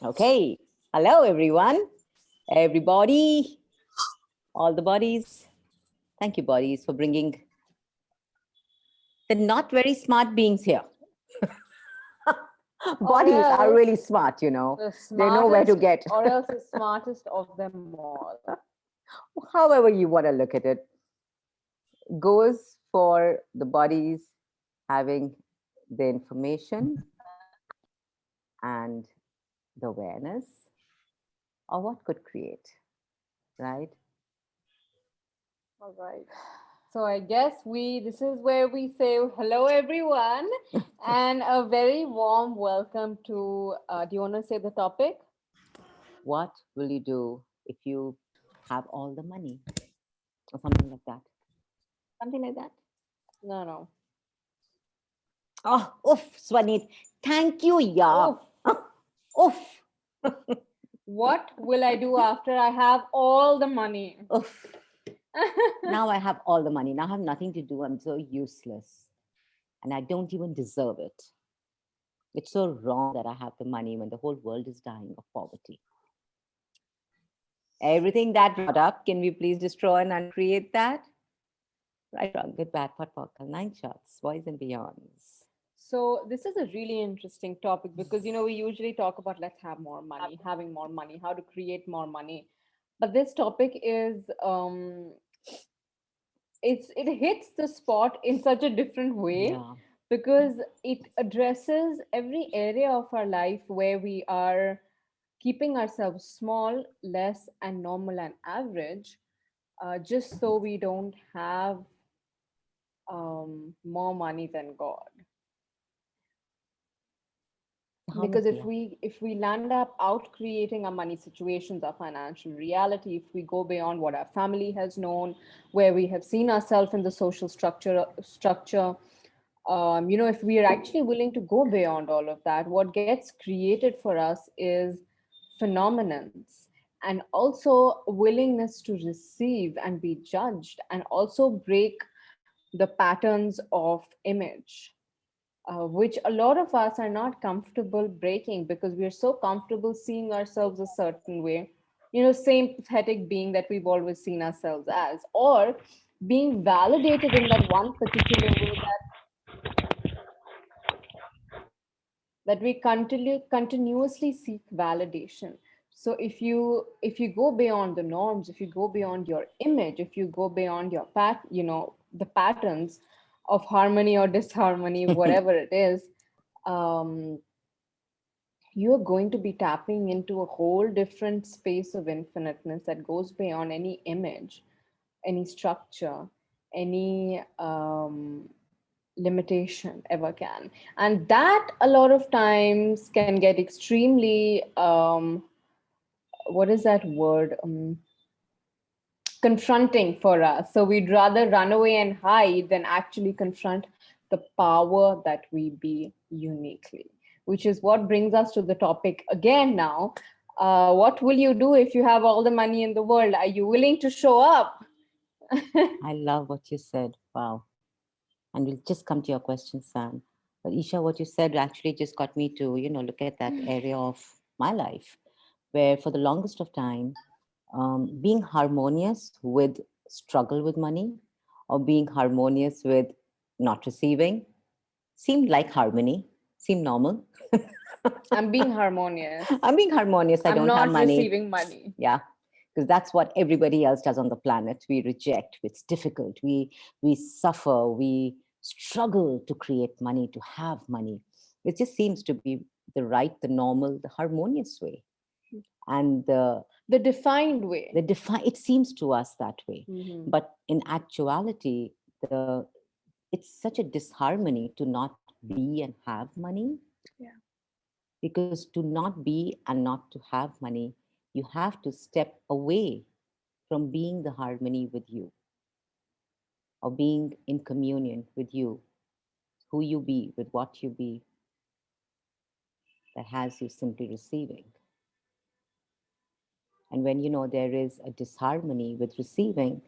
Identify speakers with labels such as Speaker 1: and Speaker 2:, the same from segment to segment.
Speaker 1: Okay. Hello, everyone. Everybody. All the bodies. Thank you, bodies, for bringing the not very smart beings here. Bodies are really smart, you know. They know where to get.
Speaker 2: Or else the smartest of them all.
Speaker 1: However you want to look at it, goes for the bodies having the information and the awareness of what could create, right?
Speaker 2: All right. So I guess this is where we say hello, everyone, and a very warm welcome to, do you want to say the topic?
Speaker 1: What will you do if you have all the money or something like that? Something like that?
Speaker 2: No.
Speaker 1: Oh, oof, Swanit. Thank you, yeah. Oof.
Speaker 2: What will I do after I have all the money?
Speaker 1: Oof. Now I have all the money. Now I have nothing to do. I'm so useless. And I don't even deserve it. It's so wrong that I have the money when the whole world is dying of poverty. Everything that brought up, can we please destroy and uncreate that? Right, wrong, good, bad, pot, pockle, 9 shots, boys and beyonds.
Speaker 2: So this is a really interesting topic because, we usually talk about let's have more money, having more money, how to create more money. But this topic is, it hits the spot in such a different way.
Speaker 1: Yeah.
Speaker 2: Because it addresses every area of our life where we are keeping ourselves small, less, and normal and average, just so we don't have more money than God. Because if we land up out creating our money situations, our financial reality, if we go beyond what our family has known, where we have seen ourselves in the social structure, if we are actually willing to go beyond all of that, what gets created for us is phenomenons, and also willingness to receive and be judged, and also break the patterns of image, which a lot of us are not comfortable breaking because we are so comfortable seeing ourselves a certain way, same pathetic being that we've always seen ourselves as, or being validated in that one particular way that we continuously seek validation. So if you go beyond the norms, if you go beyond your image, if you go beyond your the patterns of harmony or disharmony, whatever it is, um, you're going to be tapping into a whole different space of infiniteness that goes beyond any image, any structure, any limitation ever can. And that a lot of times can get extremely what is that word, confronting for us. So we'd rather run away and hide than actually confront the power that we be uniquely, which is what brings us to the topic again now. What will you do if you have all the money in the world? Are you willing to show up?
Speaker 1: I love what you said. Wow. And we'll just come to your question, Sam. But Isha, what you said actually just got me to, look at that area of my life where for the longest of time, being harmonious with struggle with money or being harmonious with not receiving seemed like harmony, seemed normal.
Speaker 2: I'm being harmonious.
Speaker 1: I'm being harmonious. I
Speaker 2: I'm
Speaker 1: don't have
Speaker 2: not
Speaker 1: money.
Speaker 2: receiving money.
Speaker 1: Yeah, because that's what everybody else does on the planet. We reject. It's difficult. We suffer. We struggle to create money, to have money. It just seems to be the right, the normal, the harmonious way, and
Speaker 2: the defined way.
Speaker 1: It seems to us that way,
Speaker 2: Mm-hmm.
Speaker 1: but in actuality, it's such a disharmony to not be and have money.
Speaker 2: Yeah.
Speaker 1: Because to not be and not to have money, you have to step away from being the harmony with you or being in communion with you, who you be, with what you be, that has you simply receiving. And when there is a disharmony with receiving,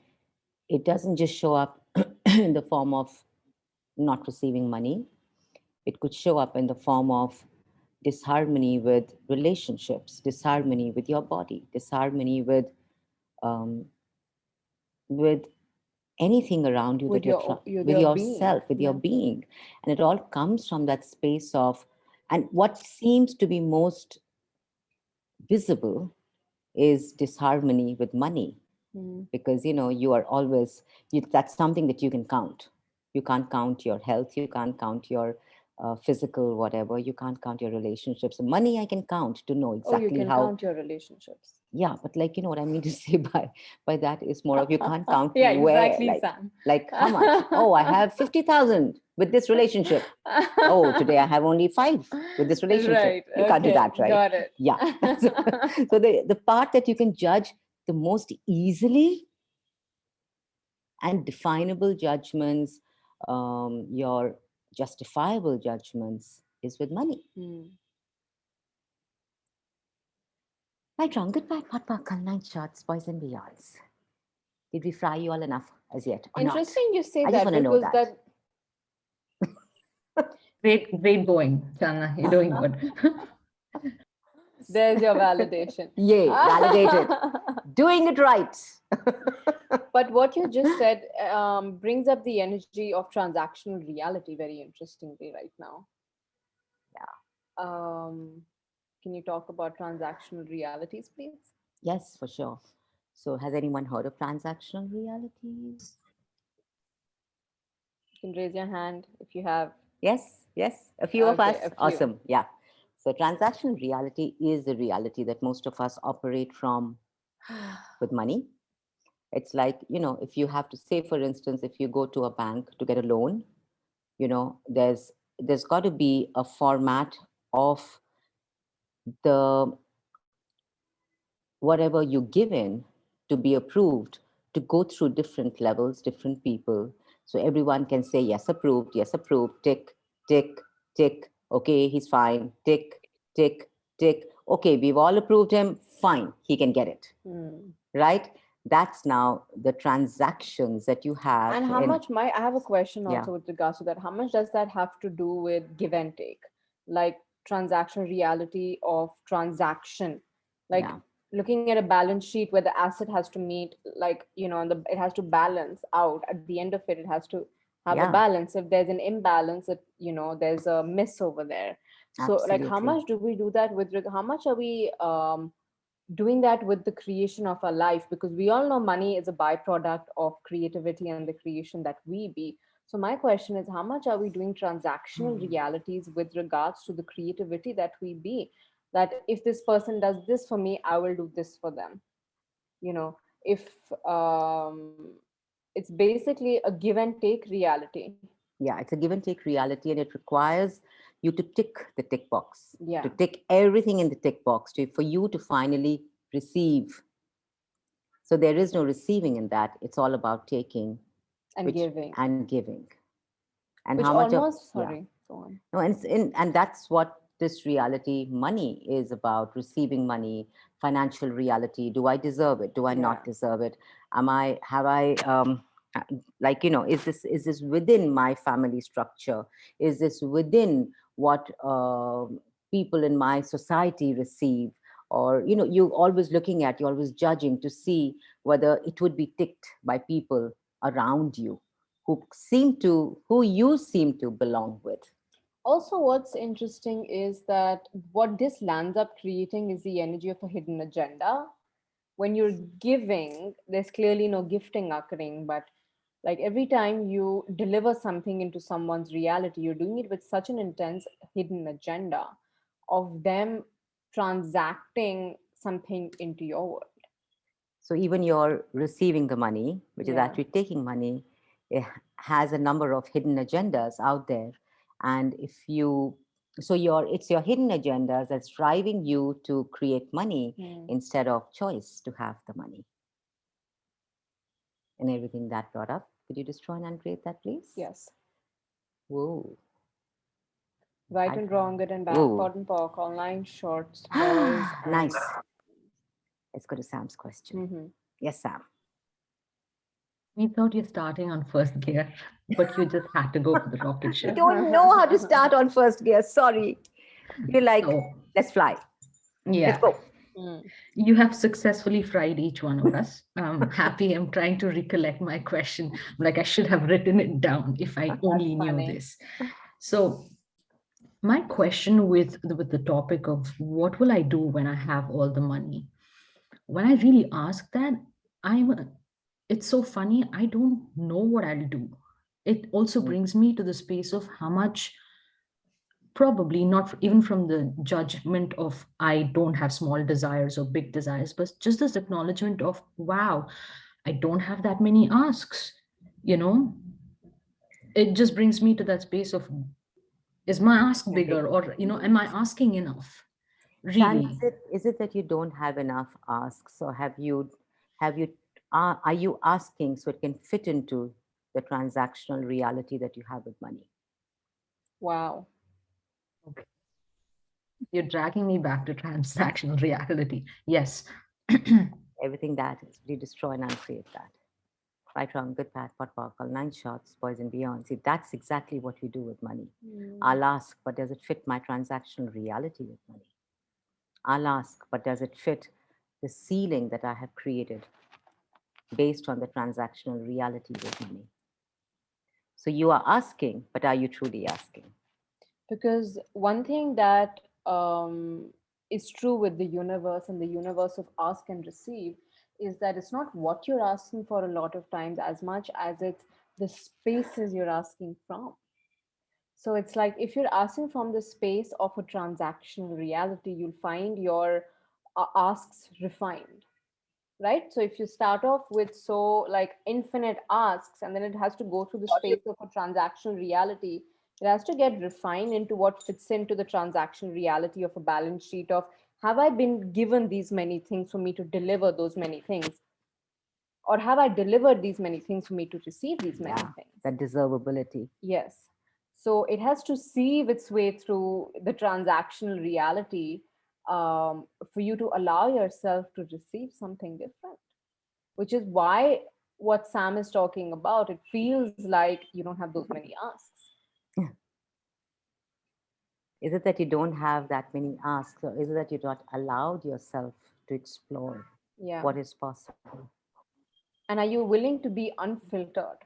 Speaker 1: it doesn't just show up in the form of not receiving money. It could show up in the form of disharmony with relationships, disharmony with your body, disharmony um, with anything around you that
Speaker 2: with
Speaker 1: with
Speaker 2: your being.
Speaker 1: yourself, with your
Speaker 2: Yeah.
Speaker 1: being. And it all comes from that space of, and what seems to be most visible is disharmony with money,
Speaker 2: Mm.
Speaker 1: because you are always that's something that you can count. You can't count your health, you can't count your physical whatever, you can't count your relationships. Money I can count to know
Speaker 2: Oh, you
Speaker 1: exactly
Speaker 2: can
Speaker 1: how.
Speaker 2: count your relationships.
Speaker 1: Yeah, but like, what I mean to say by that is more of, you can't count
Speaker 2: Yeah,
Speaker 1: where,
Speaker 2: exactly, Sam.
Speaker 1: like how much. Oh, I have 50,000 with this relationship. Oh, today I have only 5 with this relationship.
Speaker 2: Right.
Speaker 1: You can't do
Speaker 2: Okay.
Speaker 1: that, right?
Speaker 2: Got it.
Speaker 1: Yeah. so, so the part that you can judge the most easily, and definable judgments, your justifiable judgments, is with money.
Speaker 2: Hmm.
Speaker 1: My drunken bad Patma Kalnine shots, boys and beyonds. Did we fry you all enough as yet or not?
Speaker 2: Interesting you say
Speaker 1: I just
Speaker 2: that
Speaker 1: want to know
Speaker 2: because
Speaker 1: that.
Speaker 2: that
Speaker 3: Great going, Chandna. You're doing good.
Speaker 2: there's your validation.
Speaker 1: Yay, validated. Doing it right.
Speaker 2: But what you just said brings up the energy of transactional reality very interestingly right now. Um, can you talk about transactional realities, please?
Speaker 1: Yes, for sure. So, has anyone heard of transactional realities?
Speaker 2: You can raise your hand if you have.
Speaker 1: Yes, yes. A few of
Speaker 2: Okay,
Speaker 1: us.
Speaker 2: a few.
Speaker 1: Awesome. Yeah. So, transactional reality is the reality that most of us operate from with money. It's like, if you have to say, for instance, if you go to a bank to get a loan, there's got to be a format of the whatever you give in to be approved, to go through different levels, different people. So everyone can say, yes, approved, tick, tick, tick. Okay, he's fine. Tick, tick, tick. Okay, we've all approved him. Fine, he can get it.
Speaker 2: Hmm.
Speaker 1: Right? That's now the transactions that you have
Speaker 2: And how
Speaker 1: in,
Speaker 2: much I have a question
Speaker 1: yeah,
Speaker 2: also with regards to that. How much does that have to do with give and take? Like transaction reality of transaction. Like
Speaker 1: yeah,
Speaker 2: looking at a balance sheet where the asset has to meet, like, it has to balance out. At the end of it, it has to have a
Speaker 1: yeah,
Speaker 2: balance. If there's an imbalance, there's a miss over there. So like how
Speaker 1: absolutely.
Speaker 2: much do we do that with how much are we doing that with the creation of our life, because we all know money is a byproduct of creativity and the creation that we be. So my question is, how much are we doing transactional realities with regards to the creativity that we be, that if this person does this for me, I will do this for them. If it's basically a give and take reality.
Speaker 1: Yeah, it's a give and take reality, and it requires you to tick the tick box,
Speaker 2: Yeah.
Speaker 1: to tick everything in the tick box for you to finally receive. So there is no receiving in that. It's all about taking,
Speaker 2: And
Speaker 1: which
Speaker 2: giving,
Speaker 1: and giving, and
Speaker 2: which
Speaker 1: how much of,
Speaker 2: almost,
Speaker 1: yeah.
Speaker 2: sorry, go on.
Speaker 1: No, and that's what this reality money is about: receiving money, financial reality. Do I deserve it? Do I
Speaker 2: Yeah.
Speaker 1: not deserve it? Am I? Have I? uh, like, is this within my family structure? Is this within what people in my society receive? Or you're always judging to see whether it would be ticked by people around you who you seem to belong with.
Speaker 2: Also, what's interesting is that what this lands up creating is the energy of a hidden agenda. When you're giving, there's clearly no gifting occurring, but like every time you deliver something into someone's reality, you're doing it with such an intense hidden agenda of them transacting something into your world.
Speaker 1: So even you're receiving the money, which is
Speaker 2: Yeah.
Speaker 1: actually taking money, it has a number of hidden agendas out there. And if you, so it's your hidden agendas that's driving you to create money
Speaker 2: Hmm.
Speaker 1: instead of choice to have the money and everything that brought up. Could you just try and uncreate that, please?
Speaker 2: Yes.
Speaker 1: Whoa.
Speaker 2: Right
Speaker 1: I,
Speaker 2: and wrong, good and bad,
Speaker 1: whoa.
Speaker 2: pot and pork, online shorts, boys, and.
Speaker 1: Nice. Let's go to Sam's question.
Speaker 2: Mhm.
Speaker 1: Yes, Sam.
Speaker 3: We thought you're starting on first gear. but you just had to go for the rocket
Speaker 1: You
Speaker 3: ship.
Speaker 1: don't know how to start on first gear. Sorry. You're like,
Speaker 3: So,
Speaker 1: let's fly. Let's
Speaker 3: yeah,
Speaker 1: go.
Speaker 2: Mm.
Speaker 3: you have successfully fried each one of us. I'm happy. I'm trying to recollect my question. Like, I should have written it down if I only knew
Speaker 2: funny.
Speaker 3: this. So, my question with the topic of what will I do when I have all the money? When I really ask that, I'm it's so funny. I don't know what I'll do. It also
Speaker 1: Mm.
Speaker 3: brings me to the space of how much, probably not even from the judgment of I don't have small desires or big desires, but just this acknowledgement of, wow, I don't have that many asks. You know, it just brings me to that space of, is my ask
Speaker 1: Indeed.
Speaker 3: bigger, or, am I asking enough?
Speaker 1: Shan,
Speaker 3: Really?
Speaker 1: is it that you don't have enough asks, or have you are you asking so it can fit into the transactional reality that you have with money?
Speaker 2: Wow.
Speaker 3: Okay. You're dragging me back to transactional reality. Yes.
Speaker 1: Everything that is, we destroy and uncreate that. Right, wrong, good, bad, pot, porkle, nine shots, boys and beyond. See, that's exactly what we do with money. I'll ask, but does it fit my transactional reality with money? I'll ask, but does it fit the ceiling that I have created based on the transactional reality with money? So you are asking, but are you truly asking?
Speaker 2: Because one thing that is true with the universe and the universe of ask and receive is that it's not what you're asking for a lot of times as much as it's the spaces you're asking from. So it's like if you're asking from the space of a transactional reality, you'll find your asks refined, right? So if you start off with so like infinite asks and then it has to go through the space of a transactional reality, it has to get refined into what fits into the transactional reality of a balance sheet of, have I been given these many things for me to deliver those many things, or have I delivered these many things for me to receive these many
Speaker 1: Yeah,
Speaker 2: things?
Speaker 1: that deservability.
Speaker 2: Yes. So it has to sieve its way through the transactional reality, for you to allow yourself to receive something different, which is why what Sam is talking about, it feels like you don't have those many asks.
Speaker 1: Is it that you don't have that many asks, or is it that you're not allowed yourself to explore
Speaker 2: Yeah.
Speaker 1: what is possible?
Speaker 2: And are you willing to be unfiltered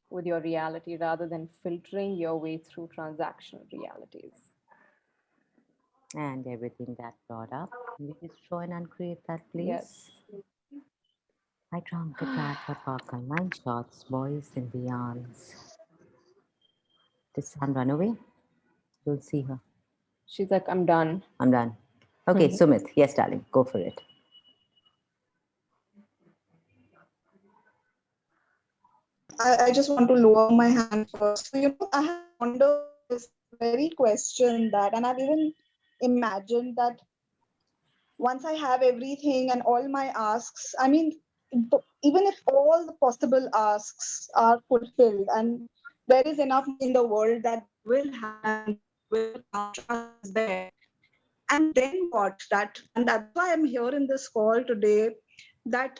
Speaker 2: with your reality rather than filtering your way through transactional realities?
Speaker 1: And everything that brought up, can we destroy and uncreate that, please?
Speaker 2: Yes.
Speaker 1: I drank a cat for Parker, nine shots, boys and beyonds. Did Sam run away? You'll see her.
Speaker 2: She's like, I'm done.
Speaker 1: I'm done. Okay, Sumit, yes, darling, go for it.
Speaker 4: I just want to lower my hand first. So, I have pondered this very question that, and I've even imagined that once I have everything and all my asks, I mean, even if all the possible asks are fulfilled and there is enough in the world that will happen and that will come, trust is there. And then what? And that's why I'm here in this call today, that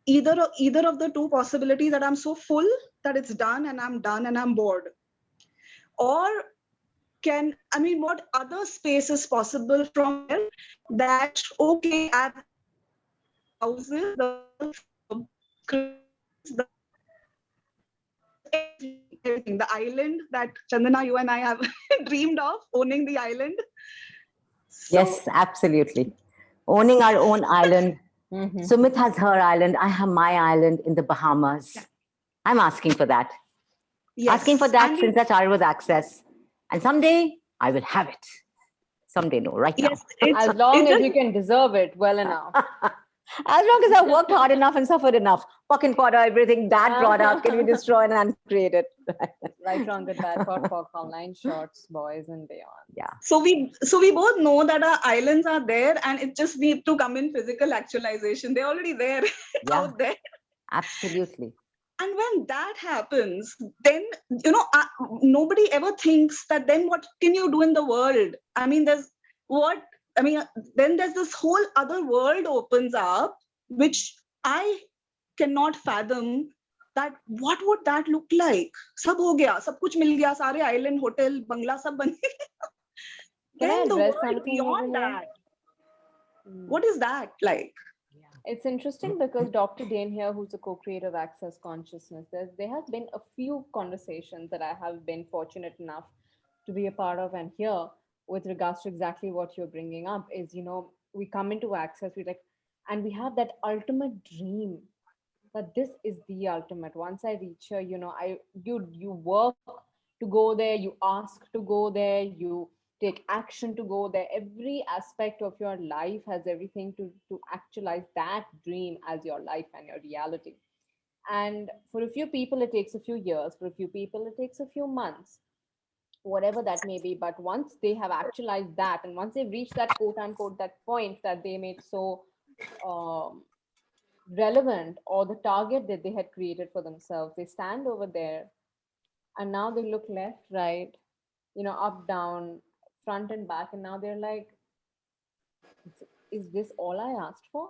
Speaker 4: either of the two possibilities, that I'm so full that it's done and I'm bored, or what other space is possible from here, that okay, I've houses, the screens, the everything, the island that Chandana, you and I have dreamed of owning the island. So
Speaker 1: Yes, absolutely. Owning our own island. Sumit has her island. I have my island in the Bahamas.
Speaker 4: yeah,
Speaker 1: I'm asking for that. Asking for
Speaker 4: yes,
Speaker 1: that
Speaker 4: and
Speaker 1: since that's our with access. And someday I will have it. Someday, no, right now.
Speaker 4: yes, it's
Speaker 2: As long
Speaker 4: it
Speaker 2: as
Speaker 4: just
Speaker 2: you can deserve it well enough.
Speaker 1: As long as I worked hard enough and suffered enough. Fucking Potter, everything that brought up, can we destroy and uncreate it?
Speaker 2: Right, wrong, good, bad, pot, pork, online shorts, boys and beyond.
Speaker 1: Yeah.
Speaker 4: so we both know that our islands are there and it just needs to come in physical actualization. They're already there
Speaker 1: Yeah,
Speaker 4: out there.
Speaker 1: absolutely.
Speaker 4: And when that happens, then nobody ever thinks that then what can you do in the world. What I mean then there's this whole other world opens up, which I cannot fathom that what would that look like? Sab ho gaya, sab kuch mil gaya, sare island, hotel, bangla, sab ban
Speaker 2: Can I
Speaker 4: Then the
Speaker 2: address
Speaker 4: world
Speaker 2: something over
Speaker 4: beyond
Speaker 2: here?
Speaker 4: that, what is that like?
Speaker 2: It's interesting because Dr. Dane here, who's a co-creator of Access Consciousness, there have been a few conversations that I have been fortunate enough to be a part of and hear with regards to exactly what you're bringing up is, we come into Access, and we have that ultimate dream that this is the ultimate. Once I reach here, you work to go there, you ask to go there, you take action to go there. Every aspect of your life has everything to actualize that dream as your life and your reality. And for a few people it takes a few years, for a few people it takes a few months, whatever that may be. But once they have actualized that, and once they've reached that quote unquote that point that they made so um, relevant, or the target that they had created for themselves, they stand over there and now they look left, right, up, down, front and back, and now they're like, is this all I asked for?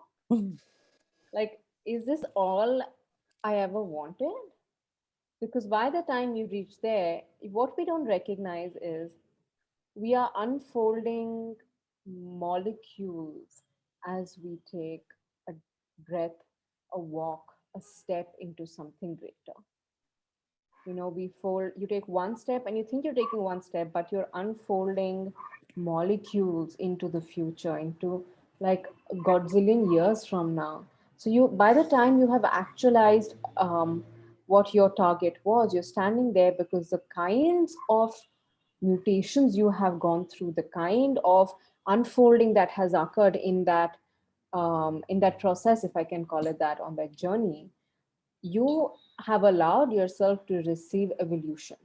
Speaker 2: Like, is this all I ever wanted? Because by the time you reach there, what we don't recognize is we are unfolding molecules as we take a breath, a walk, a step into something greater. We fold, you take one step and you think you're taking one step, but you're unfolding molecules into the future, into like a godzillion years from now. So by the time you have actualized what your target was, you're standing there because the kinds of mutations you have gone through, the kind of unfolding that has occurred in that process, if I can call it that, on that journey, you have allowed yourself to receive evolution.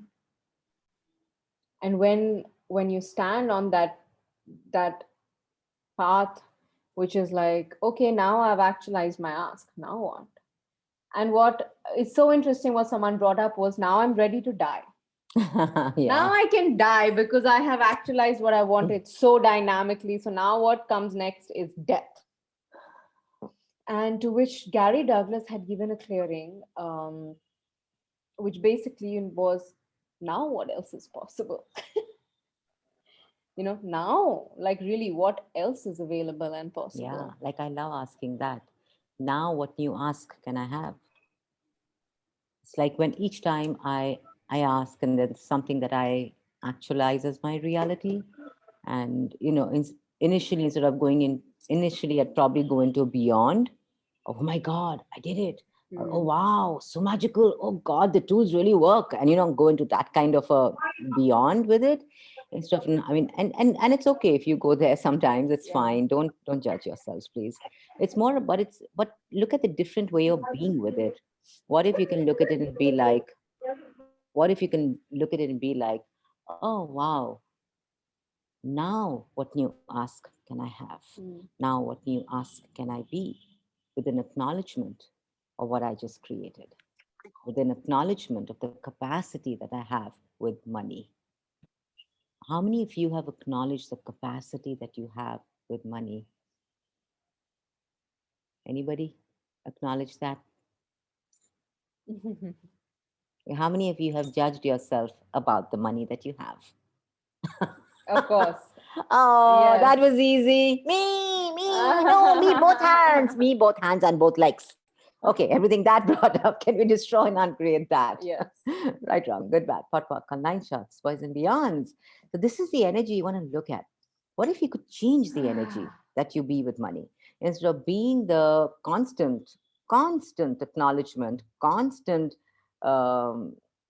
Speaker 2: And when you stand on that path, which is like, okay, now I've actualized my ask, now what? And what is so interesting, what someone brought up was, now I'm ready to die. Now I can die because I have actualized what I wanted so dynamically. So now what comes next is death. And to which Gary Douglas had given a clearing, which basically was, now what else is possible? Now, like, really, what else is available and possible?
Speaker 1: Yeah, like I love asking that. Now, what new ask can I have? It's like when each time I ask, and then something that I actualize as my reality, and initially, instead of going in, initially I'd probably go into beyond. Oh my God, I did it. Oh wow, so magical. Oh God, the tools really work. And go into that kind of a beyond with it. Instead of, I mean, and it's okay if you go there sometimes, it's fine. Don't judge yourselves, please. It's more, but look at the different way of being with it. What if you can look at it and be like, oh wow, now what new ask can I have? Now what new ask can I be? With an acknowledgement of what I just created, with an acknowledgement of the capacity that I have with money. How many of you have acknowledged the capacity that you have with money? Anybody acknowledge that? How many of you have judged yourself about the money that you have?
Speaker 2: Of course.
Speaker 1: Oh,
Speaker 2: Yes.
Speaker 1: that was easy. No, me, both hands and both legs. Okay, everything that brought up, can we destroy and uncreate that?
Speaker 2: Yes.
Speaker 1: Right, wrong, good, bad, pot, line shots, boys and beyonds. So this is the energy you want to look at. What if you could change the energy that you be with money? Instead of being the constant acknowledgement, constant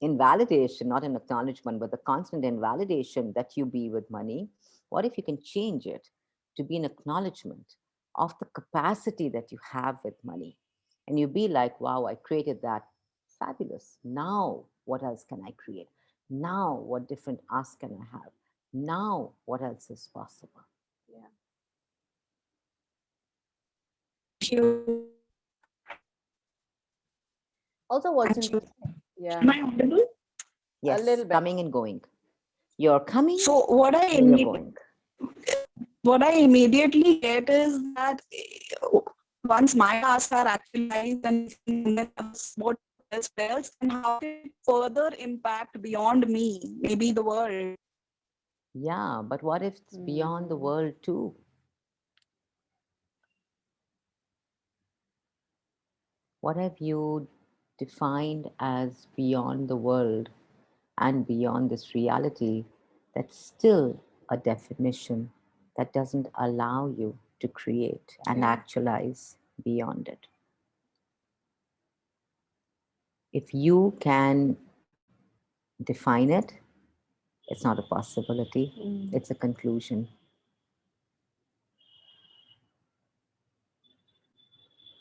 Speaker 1: invalidation, not an acknowledgement, but the constant invalidation that you be with money, what if you can change it to be an acknowledgement of the capacity that you have with money? And you be like, wow, I created that. Fabulous. Now, what else can I create? Now, what different ask can I have? Now, what else is possible?
Speaker 2: Yeah. Also, what's interesting? Yeah.
Speaker 4: Am I audible?
Speaker 1: Yes,
Speaker 2: A little bit.
Speaker 1: coming and going. You're coming,
Speaker 4: So what
Speaker 1: you're going.
Speaker 4: I immediately get is that once my asks are actualized, and what this wealth, and how can it further impact beyond me, maybe the world?
Speaker 1: Yeah, but what if it's beyond the world too? What have you defined as beyond the world and beyond this reality that's still a definition that doesn't allow you to create and actualize beyond it? If you can define it, it's not a possibility, it's a conclusion.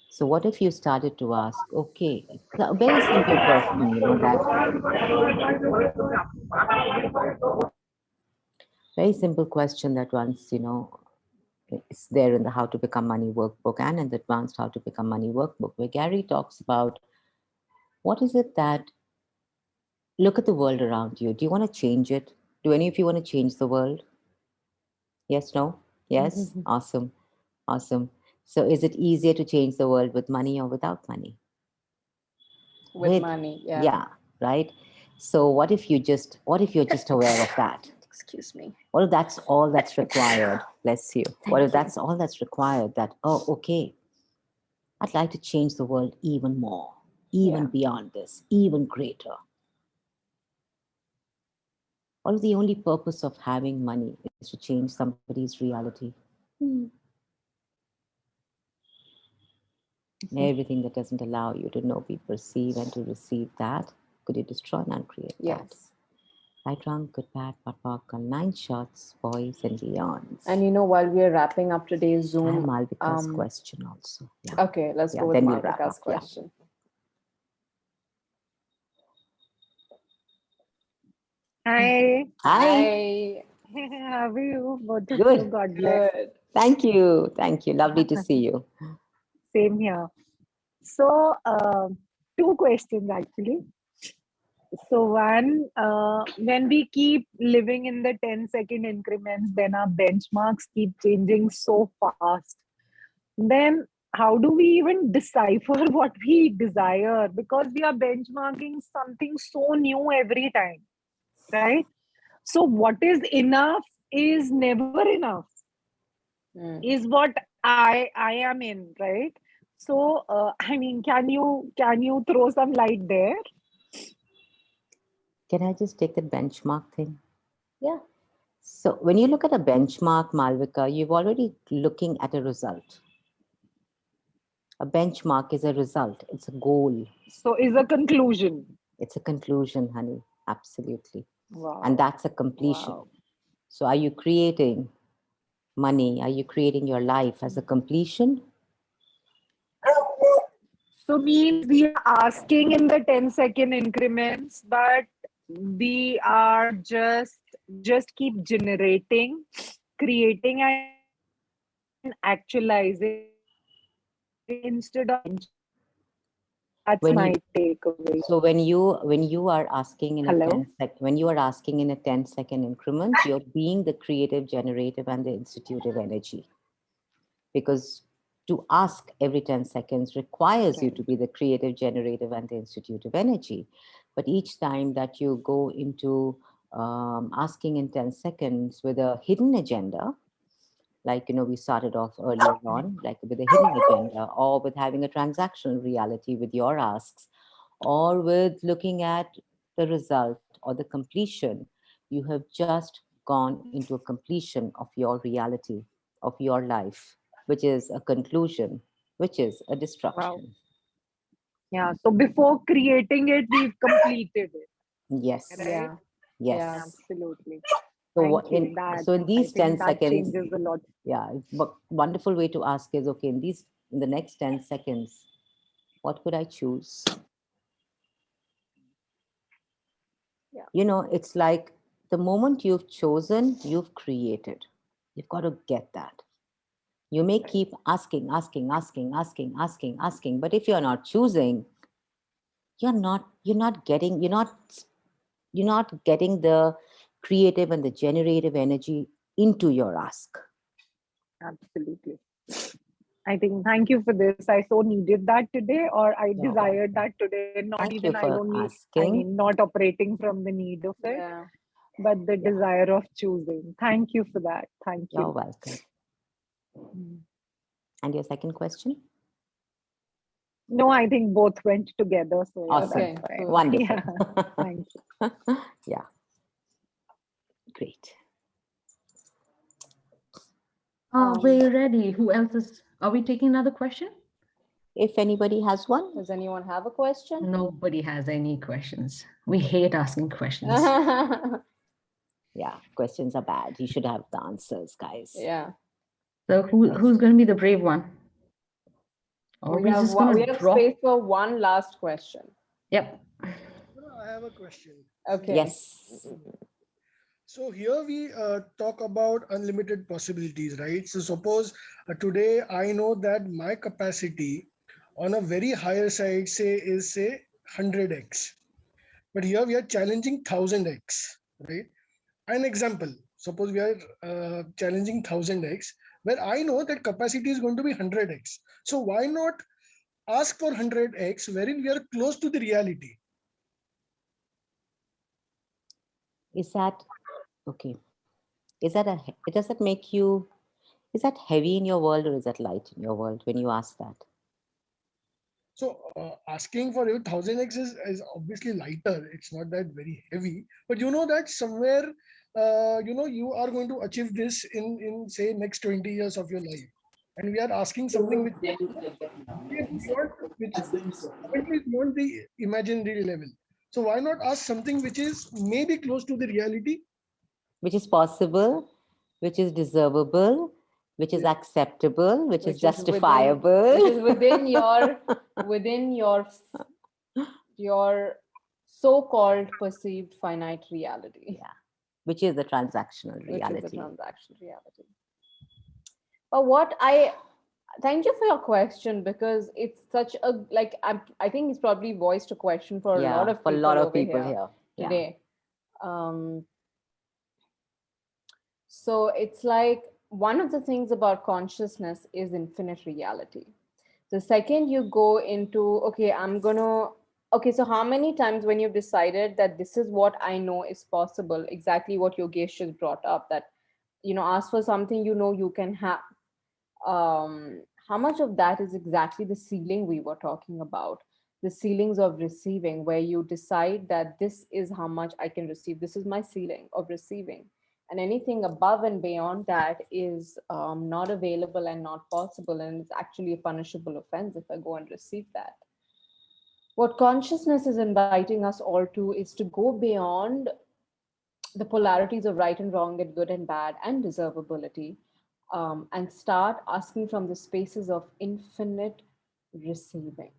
Speaker 1: So, what if you started to ask, okay, a very simple question, that very simple question that once, it's there in the How to Become Money workbook and in the Advanced How to Become Money workbook, where Gary talks about what is it that, look at the world around you. Do you want to change it? Do any of you want to change the world? Yes, no? Yes? Awesome. Awesome. So, is it easier to change the world with money or without money?
Speaker 2: With money, yeah.
Speaker 1: Yeah, right? So, what if you're just aware of that?
Speaker 2: Excuse me.
Speaker 1: What if that's all that's required? Bless you. What if that's all that's required? That, oh, okay, I'd like to change the world even more, even beyond this, even greater. What if the only purpose of having money is to change somebody's reality? And everything that doesn't allow you to know, be, perceive, and to receive that, could you destroy and uncreate that? Right, wrong, good, bad, POD, 9 shots, boys and beyonds.
Speaker 2: And while we're wrapping up today's Zoom,
Speaker 1: I have Malvika's question also. Yeah.
Speaker 2: Okay, let's go with
Speaker 1: then we'll wrap
Speaker 2: Malvika's
Speaker 1: up. Yeah.
Speaker 2: question.
Speaker 5: Hi.
Speaker 1: Hi.
Speaker 5: How are you? Both of
Speaker 1: Good.
Speaker 5: you. God bless.
Speaker 2: Good.
Speaker 1: Thank you. Thank you. Lovely to see you.
Speaker 5: Same here. So, two questions actually. So, one, when we keep living in the 10-second increments, then our benchmarks keep changing so fast. Then, how do we even decipher what we desire? Because we are benchmarking something so new every time, right? So, what is enough is never enough. Is what I am in, right? So I mean, can you throw some light there?
Speaker 1: Can I just take the benchmark thing?
Speaker 2: Yeah.
Speaker 1: So when you look at a benchmark, Malvika, you're already looking at a result. A benchmark is a result. It's a goal.
Speaker 5: So is a conclusion.
Speaker 1: It's a conclusion, honey. Absolutely.
Speaker 5: Wow.
Speaker 1: And that's a completion.
Speaker 5: Wow.
Speaker 1: So are you creating money? Are you creating your life as a completion?
Speaker 5: So means we are asking in the 10-second increments, but we are just keep generating, creating and actualizing instead of that's
Speaker 1: When
Speaker 5: my
Speaker 1: you,
Speaker 5: takeaway.
Speaker 1: so when you are asking in a
Speaker 5: Hello?
Speaker 1: when you are asking in a 10-second increment, you're being the creative, generative, and the institutive energy. Because to ask every 10 seconds requires you to be the creative, generative, and the institutive energy. But each time that you go into asking in 10 seconds with a hidden agenda, like, we started off earlier on, like with a hidden agenda, or with having a transactional reality with your asks, or with looking at the result or the completion, you have just gone into a completion of your reality, of your life, which is a conclusion, which is a
Speaker 5: Wow.
Speaker 1: destruction.
Speaker 5: Yeah. So before creating it, we've completed it.
Speaker 1: Yes.
Speaker 5: Right?
Speaker 1: Yes.
Speaker 5: Absolutely.
Speaker 1: So
Speaker 5: Thank you. That
Speaker 1: so in
Speaker 5: I
Speaker 1: these 10
Speaker 5: think that
Speaker 1: seconds,
Speaker 5: changes a lot.
Speaker 1: yeah, but wonderful way to ask is, okay, in the next 10 seconds, what could I choose?
Speaker 5: Yeah.
Speaker 1: It's like the moment you've chosen, you've created. You've got to get that. You may keep asking, but if you're not choosing, you're not getting the creative and the generative energy into your ask.
Speaker 5: Absolutely. I think thank you for this. I so needed that today, or I
Speaker 1: You're
Speaker 5: desired
Speaker 1: welcome.
Speaker 5: that today. Not
Speaker 1: Thank
Speaker 5: even
Speaker 1: you
Speaker 5: I
Speaker 1: for
Speaker 5: don't need, I
Speaker 1: asking.
Speaker 5: mean, not operating from the need of it,
Speaker 2: Yeah.
Speaker 5: but the
Speaker 1: Yeah,
Speaker 5: desire of choosing. Thank you for that. Thank
Speaker 1: you're
Speaker 5: you.
Speaker 1: welcome.
Speaker 5: Mm.
Speaker 1: And your second question?
Speaker 5: No, I think both went together. So yeah,
Speaker 1: Awesome.
Speaker 2: Okay,
Speaker 5: that's fine.
Speaker 2: cool.
Speaker 1: Wonderful.
Speaker 5: Yeah. Thank you.
Speaker 1: Yeah, great.
Speaker 3: We're ready. Who else is? Are we taking another question?
Speaker 1: If anybody has one,
Speaker 2: Does anyone have a question?
Speaker 3: Nobody has any questions. We hate asking questions.
Speaker 1: yeah, questions are bad. You should have the answers, guys.
Speaker 2: Yeah.
Speaker 3: So who's going to be the brave one? Or we're just going
Speaker 2: We
Speaker 3: to
Speaker 2: have
Speaker 3: drop?
Speaker 2: space for one last question.
Speaker 3: Yep.
Speaker 6: I have a question.
Speaker 2: Okay.
Speaker 1: Yes.
Speaker 6: So here we talk about unlimited possibilities, right? So suppose today I know that my capacity on a very higher side say 100x, but here we are challenging 1000x, right? An example, suppose we are challenging 1000x, where I know that capacity is going to be 100x. So why not ask for 100x wherein we are close to the reality?
Speaker 1: Is that okay? Is that does that make you, is that heavy in your world or is that light in your world when you ask that?
Speaker 6: So asking for 1000x is obviously lighter. It's not that very heavy, but you know that somewhere, you are going to achieve this in say next 20 years of your life, and we are asking something which is beyond, which is beyond the imaginary level. So why not ask something which is maybe close to the reality?
Speaker 1: Which is possible, which is deservable, which is
Speaker 6: Yeah.
Speaker 1: acceptable, which is
Speaker 2: Which is
Speaker 1: justifiable.
Speaker 2: within your so-called perceived finite reality.
Speaker 1: Yeah, which is the transactional
Speaker 2: Which is the
Speaker 1: reality.
Speaker 2: transaction reality. But what I thank you for your question, because it's such a I think it's probably voiced a question for a
Speaker 1: Yeah,
Speaker 2: lot of
Speaker 1: for a
Speaker 2: people
Speaker 1: lot of
Speaker 2: over
Speaker 1: people
Speaker 2: here
Speaker 1: here. Yeah.
Speaker 2: today. So it's like one of the things about consciousness is infinite reality. The second you go into, okay, so how many times when you've decided that this is what I know is possible, exactly what Yogesh just brought up, that, ask for something you can have. How much of that is exactly the ceiling we were talking about? The ceilings of receiving, where you decide that this is how much I can receive. This is my ceiling of receiving. And anything above and beyond that is not available and not possible. And it's actually a punishable offense if I go and receive that. What consciousness is inviting us all to is to go beyond the polarities of right and wrong and good and bad and deservability, and start asking from the spaces of infinite receiving.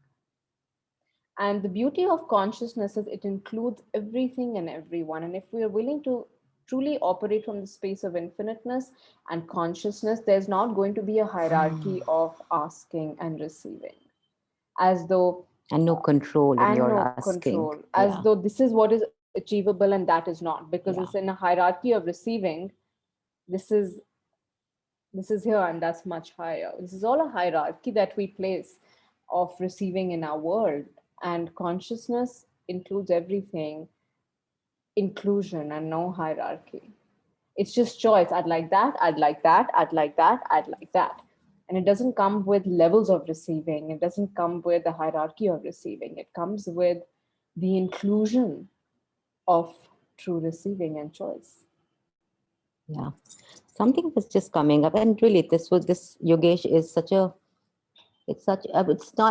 Speaker 2: And the beauty of consciousness is it includes everything and everyone. And if we are willing to truly operate from the space of infiniteness and consciousness, there's not going to be a hierarchy of asking and receiving, as though
Speaker 1: And no control in
Speaker 2: and
Speaker 1: your
Speaker 2: no
Speaker 1: asking.
Speaker 2: control, as
Speaker 1: Yeah.
Speaker 2: though this is what is achievable and that is not, because
Speaker 1: Yeah.
Speaker 2: it's in a hierarchy of receiving. This is here and that's much higher. This is all a hierarchy that we place of receiving in our world, and consciousness includes everything, inclusion and no hierarchy. It's just choice. I'd like that, I'd like that, I'd like that, I'd like that. And it doesn't come with levels of receiving. It doesn't come with the hierarchy of receiving. It comes with the inclusion of true receiving and choice.
Speaker 1: Yeah. Something was just coming up, and really, this Yogesh is such a, it's not, I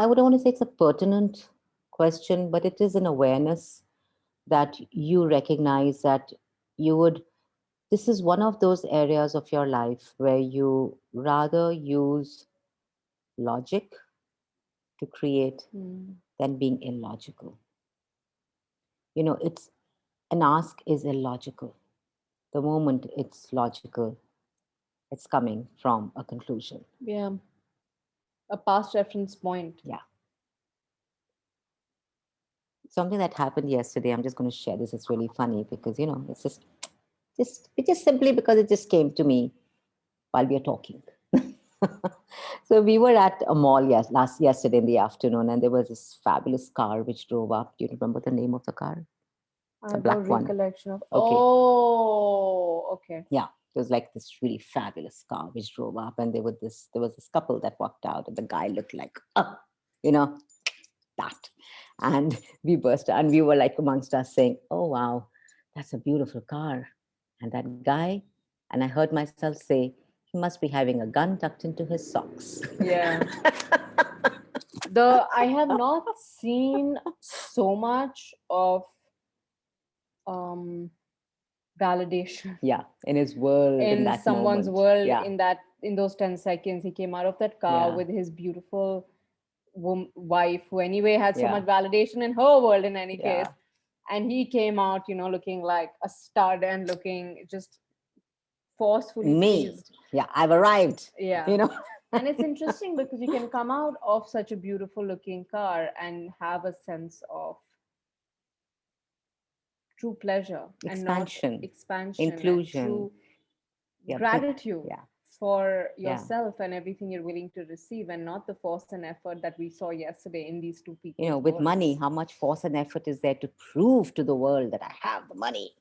Speaker 1: wouldn't want to say it's a pertinent question, but it is an awareness that you recognize that you would, this is one of those areas of your life where you rather use logic to create than being illogical. It's, an ask is illogical. The moment it's logical, it's coming from a conclusion.
Speaker 2: Yeah. A past reference point.
Speaker 1: Yeah. Something that happened yesterday, I'm just going to share this. It's really funny because, it's just simply because it just came to me while we are talking. So we were at a mall yesterday in the afternoon, and there was this fabulous car which drove up. Do you remember the name of the car?
Speaker 2: I
Speaker 1: The
Speaker 2: have no
Speaker 1: black one.
Speaker 2: recollection of.
Speaker 1: Okay.
Speaker 2: Oh, okay.
Speaker 1: Yeah, it was like this really fabulous car which drove up, and there was this couple that walked out, and the guy looked like, you know, that. And we burst, and we were like amongst us saying, "Oh wow, that's a beautiful car." And that guy, and I heard myself say, he must be having a gun tucked into his socks.
Speaker 2: Yeah. I have not seen so much of validation
Speaker 1: Yeah, in his world, in
Speaker 2: in
Speaker 1: that
Speaker 2: someone's
Speaker 1: moment.
Speaker 2: world
Speaker 1: Yeah,
Speaker 2: in those 10 seconds. He came out of that car
Speaker 1: Yeah.
Speaker 2: with his beautiful wife, who anyway had so
Speaker 1: Yeah.
Speaker 2: much validation in her world in any
Speaker 1: Yeah.
Speaker 2: case, and he came out, looking like a stud and looking just forcefully
Speaker 1: me.
Speaker 2: pleased.
Speaker 1: Yeah, I've arrived.
Speaker 2: Yeah.
Speaker 1: You know.
Speaker 2: And it's interesting because you can come out of such a beautiful looking car and have a sense of true pleasure and not
Speaker 1: Expansion,
Speaker 2: expansion
Speaker 1: inclusion.
Speaker 2: and true
Speaker 1: Yeah,
Speaker 2: gratitude
Speaker 1: yeah.
Speaker 2: for
Speaker 1: Yeah.
Speaker 2: yourself and everything you're willing to receive, and not the force and effort that we saw yesterday in these two people.
Speaker 1: You know, with money, how much force and effort is there to prove to the world that I have the money?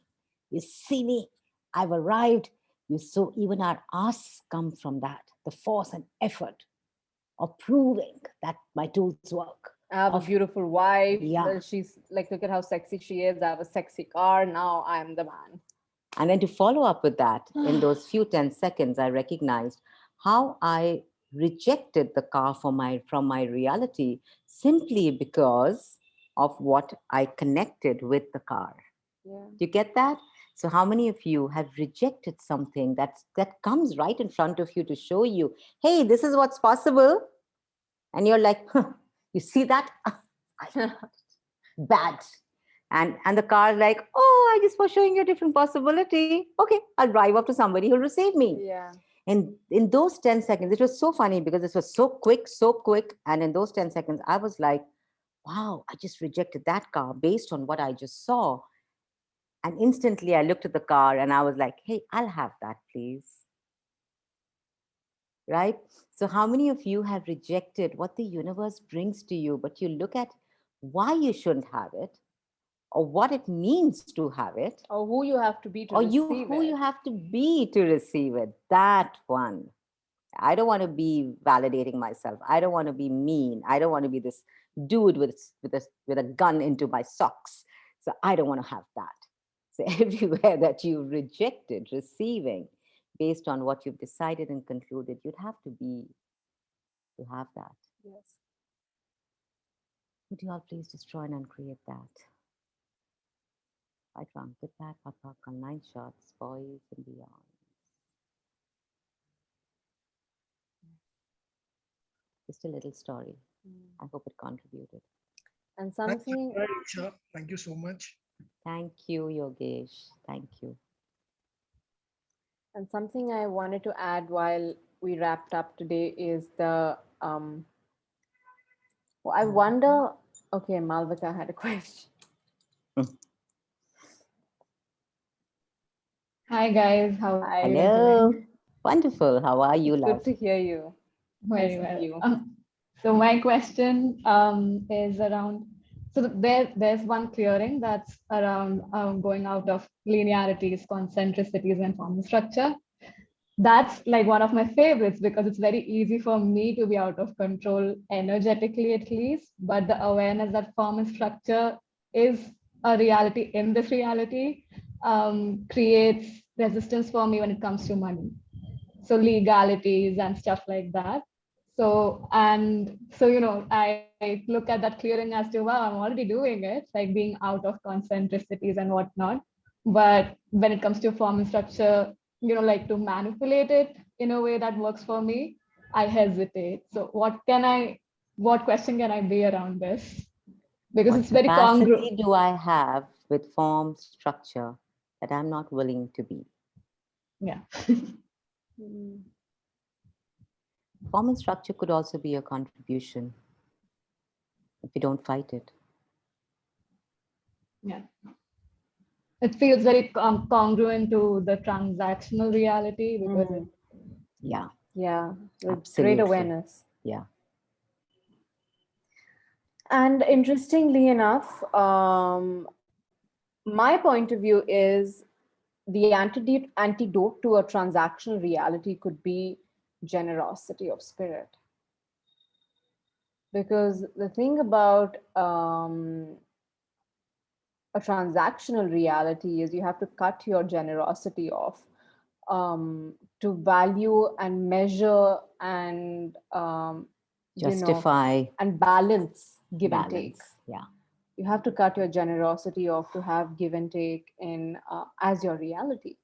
Speaker 1: You see me, I've arrived. You so even our asks come from that, the force and effort of proving that my tools work.
Speaker 2: I have a
Speaker 1: of-
Speaker 2: beautiful wife.
Speaker 1: Yeah.
Speaker 2: She's like, look at how sexy she is. I have a sexy car. Now I am the man.
Speaker 1: And then to follow up with that, in those few 10 seconds, I recognized how I rejected the car from my reality simply because of what I connected with the car.
Speaker 2: Yeah.
Speaker 1: Do you get that? So how many of you have rejected something that comes right in front of you to show you, hey, this is what's possible? And you're like, huh, you see that? Bad. And the car like, oh, I just was showing you a different possibility. Okay, I'll drive up to somebody who'll receive me.
Speaker 2: Yeah.
Speaker 1: And in those 10 seconds, it was so funny because this was so quick. And in those 10 seconds, I was like, wow, I just rejected that car based on what I just saw. And instantly I looked at the car and I was like, hey, I'll have that, please. Right? So how many of you have rejected what the universe brings to you, but you look at why you shouldn't have it, or what it means to have it,
Speaker 2: Or who you have to be to
Speaker 1: or
Speaker 2: receive
Speaker 1: who
Speaker 2: it.
Speaker 1: you have to be to receive it? That one. I don't want to be validating myself. I don't want to be mean. I don't want to be this dude with a gun into my socks. So I don't want to have that. So everywhere that you rejected receiving based on what you've decided and concluded, you'd have to be to have that.
Speaker 2: Yes.
Speaker 1: Would you all please destroy and uncreate that? Right round, good back, up, on 9 shots, boys and beyond. Just a little story. I hope it contributed.
Speaker 2: And
Speaker 6: Thank you,
Speaker 2: something
Speaker 6: Anisha. Thank you so much.
Speaker 1: Thank you, Yogesh. Thank you.
Speaker 2: And something I wanted to add while we wrapped up today is the I wonder. Okay, Malvika had a question.
Speaker 7: Hi guys, how are you
Speaker 1: Hello.
Speaker 7: doing?
Speaker 1: Wonderful. How are you,
Speaker 2: It's
Speaker 1: love?
Speaker 2: good to hear you.
Speaker 7: Very
Speaker 2: Nice to see
Speaker 7: well.
Speaker 2: you.
Speaker 7: So my question is around. So there's one clearing that's around going out of linearities, concentricities, and form structure. That's like one of my favorites because it's very easy for me to be out of control energetically, at least. But the awareness that form and structure is a reality in this reality creates resistance for me when it comes to money. So legalities and stuff like that. I look at that clearing as to, wow, I'm already doing it, like being out of concentricities and whatnot. But when it comes to form and structure, like to manipulate it in a way that works for me, I hesitate. So what question can I be around this? Because
Speaker 1: What
Speaker 7: it's very
Speaker 1: capacity
Speaker 7: congruent.
Speaker 1: do I have with form, structure that I'm not willing to be?
Speaker 7: Yeah.
Speaker 1: Form and structure could also be a contribution if you don't fight it.
Speaker 7: Yeah. It feels very congruent to the transactional reality because
Speaker 1: Yeah.
Speaker 2: Yeah, with great
Speaker 1: Absolutely.
Speaker 2: awareness.
Speaker 1: Yeah.
Speaker 2: And interestingly enough, my point of view is the antidote to a transactional reality could be generosity of spirit. Because the thing about a transactional reality is you have to cut your generosity off to value and measure and
Speaker 1: Justify
Speaker 2: and balance give and take.
Speaker 1: balance. Yeah.
Speaker 2: You have to cut your generosity off to have give and take in as your reality.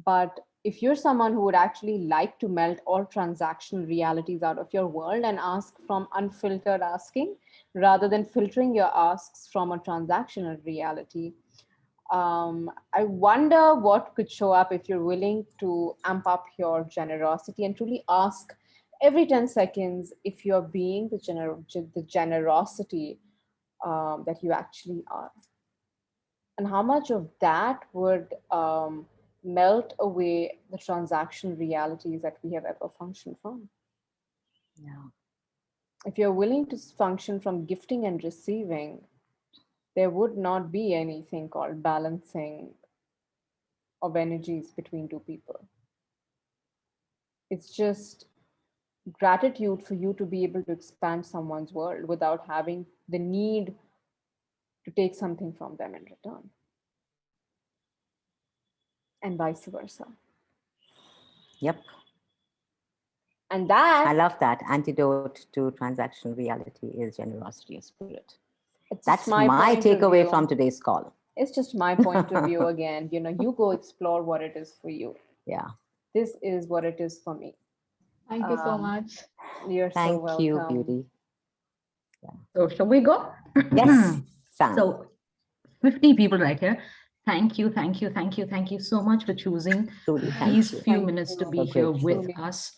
Speaker 2: But if you're someone who would actually like to melt all transactional realities out of your world and ask from unfiltered asking rather than filtering your asks from a transactional reality, I wonder what could show up if you're willing to amp up your generosity and truly ask every 10 seconds if you're being the generosity that you actually are. And how much of that would melt away the transactional realities that we have ever functioned from.
Speaker 1: Yeah.
Speaker 2: If you're willing to function from gifting and receiving, there would not be anything called balancing of energies between two people. It's just gratitude for you to be able to expand someone's world without having the need to take something from them in return, and vice versa.
Speaker 1: Yep.
Speaker 2: And
Speaker 1: I
Speaker 2: that,
Speaker 1: love that. Antidote to transactional reality is generosity of spirit.
Speaker 2: it's
Speaker 1: That's
Speaker 2: just my
Speaker 1: my
Speaker 2: point of
Speaker 1: takeaway
Speaker 2: view.
Speaker 1: from today's call.
Speaker 2: It's just my point of view again. You go explore what it is for you.
Speaker 1: Yeah.
Speaker 2: This is what it is for me.
Speaker 7: Thank you so much.
Speaker 2: You're so
Speaker 1: Thank you,
Speaker 2: welcome.
Speaker 1: beauty.
Speaker 3: So shall we go?
Speaker 1: Yes, Sam.
Speaker 3: So 50 people right here. Thank you, thank you, thank you, thank you so much for choosing
Speaker 1: Truly, thank
Speaker 3: these
Speaker 1: you.
Speaker 3: few
Speaker 2: Thank
Speaker 3: minutes to
Speaker 2: you.
Speaker 3: be
Speaker 1: So
Speaker 3: here
Speaker 1: grateful.
Speaker 3: with us.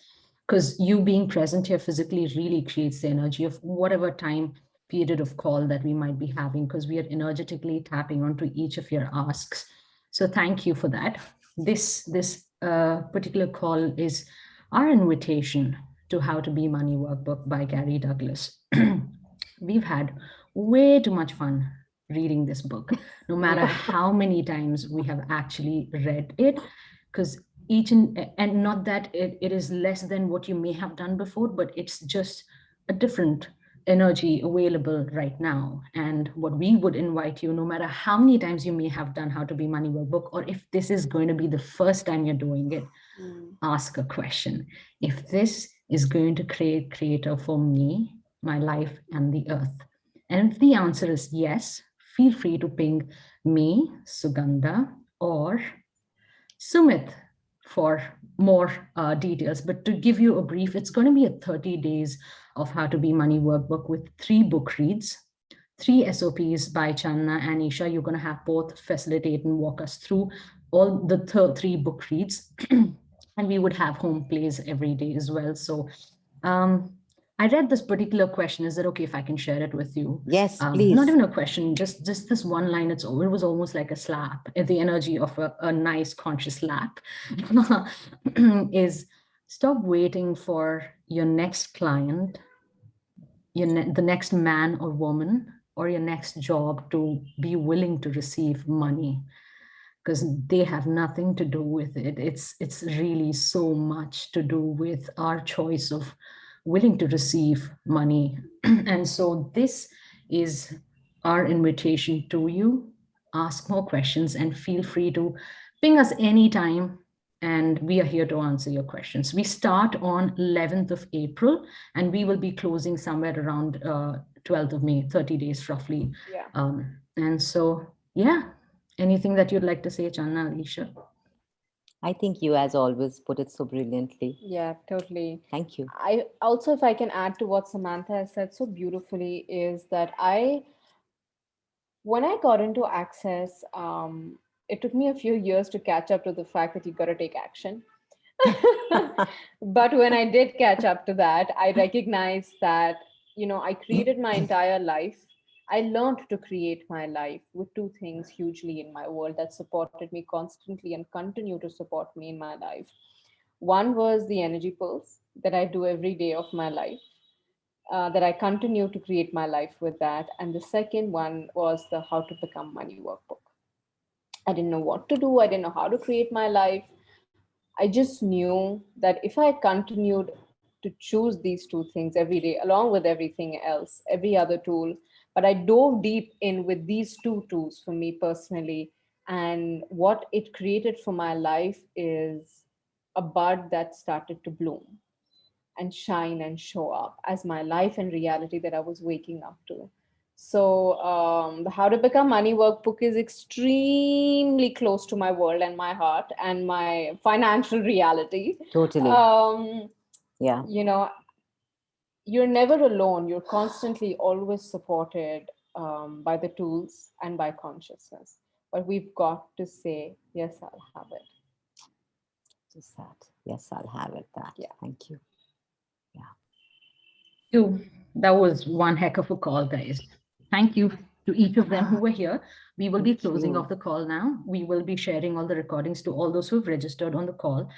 Speaker 3: Because you being present here physically really creates the energy of whatever time period of call that we might be having, because we are energetically tapping onto each of your asks. So thank you for that. This particular call is our invitation to How to Be Money Workbook by Gary Douglas. We've had way too much fun reading this book, no matter
Speaker 2: Yeah.
Speaker 3: how many times we have actually read it, because each and not that it is less than what you may have done before, but it's just a different energy available right now. And what we would invite you, no matter how many times you may have done How to Be Money Workbook, or if this is going to be the first time you're doing it, ask a question. If this is going to create creator for me, my life, and the earth? And if the answer is yes, feel free to ping me, Sugandha, or Sumit for more details. But to give you a brief, it's going to be a 30 days of How to Be Money workbook with 3 book reads, 3 SOPs by Channa and Isha. You're going to have both facilitate and walk us through all the 3 book reads. And we would have home plays every day as well. So I read this particular question. Is it okay if I can share it with you?
Speaker 1: Yes, please.
Speaker 3: Not even a question, just this one line. It was almost like a slap. The energy of a nice conscious slap is stop waiting for your next client, the next man or woman, or your next job to be willing to receive money, because they have nothing to do with it. It's really so much to do with our choice of willing to receive money. And so this is our invitation to you. Ask more questions and feel free to ping us anytime, and we are here to answer your questions. We start on 11th of April, and we will be closing somewhere around 12th of May, 30 days roughly.
Speaker 2: Yeah.
Speaker 3: And so, yeah, anything that you'd like to say, Channa, Alicia?
Speaker 1: I think you, as always, put it so brilliantly.
Speaker 2: Yeah, totally.
Speaker 1: Thank you.
Speaker 2: I also, if I can add to what Samantha has said so beautifully, is that when I got into Access, it took me a few years to catch up to the fact that you got to take action. But when I did catch up to that, I recognized that, I created my entire life. I learned to create my life with 2 things hugely in my world that supported me constantly and continue to support me in my life. One was the energy pulse that I do every day of my life, that I continue to create my life with that. And the second one was the How to Become Money workbook. I didn't know what to do. I didn't know how to create my life. I just knew that if I continued to choose these two things every day, along with everything else, every other tool, but I dove deep in with these two tools for me personally. And what it created for my life is a bud that started to bloom and shine and show up as my life and reality that I was waking up to. So, the How to Become Money workbook is extremely close to my world and my heart and my financial reality.
Speaker 1: Totally.
Speaker 2: Um,
Speaker 1: Yeah.
Speaker 2: you know, you're never alone. You're constantly always supported by the tools and by consciousness. But we've got to say, yes, I'll have it.
Speaker 1: Just that. Yes, I'll have it. That.
Speaker 2: Yeah.
Speaker 1: Thank you.
Speaker 3: So that was one heck of a call, guys. Thank you to each of them who were here. We will be
Speaker 1: Thank
Speaker 3: closing
Speaker 1: you.
Speaker 3: off the call now. We will be sharing all the recordings to all those who've registered on the call.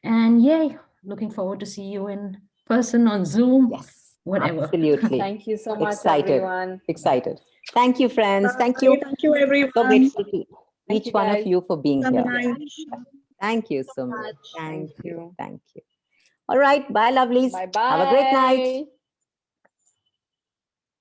Speaker 3: And yay, looking forward to see you in person on Zoom,
Speaker 1: Yes.
Speaker 3: whatever.
Speaker 1: Absolutely.
Speaker 2: Thank you so much,
Speaker 1: Excited.
Speaker 2: everyone.
Speaker 1: Excited. Thank you, friends. Thank you.
Speaker 4: Thank you, everyone.
Speaker 1: So grateful to
Speaker 2: Thank
Speaker 1: each
Speaker 2: you,
Speaker 1: one of
Speaker 2: guys.
Speaker 1: you for being
Speaker 4: Good
Speaker 1: here.
Speaker 4: night.
Speaker 1: Thank you so much.
Speaker 4: much.
Speaker 1: Thank
Speaker 2: Thank
Speaker 1: you.
Speaker 2: you.
Speaker 1: Thank you. All right. Bye, lovelies.
Speaker 2: Bye bye.
Speaker 1: Have a great night.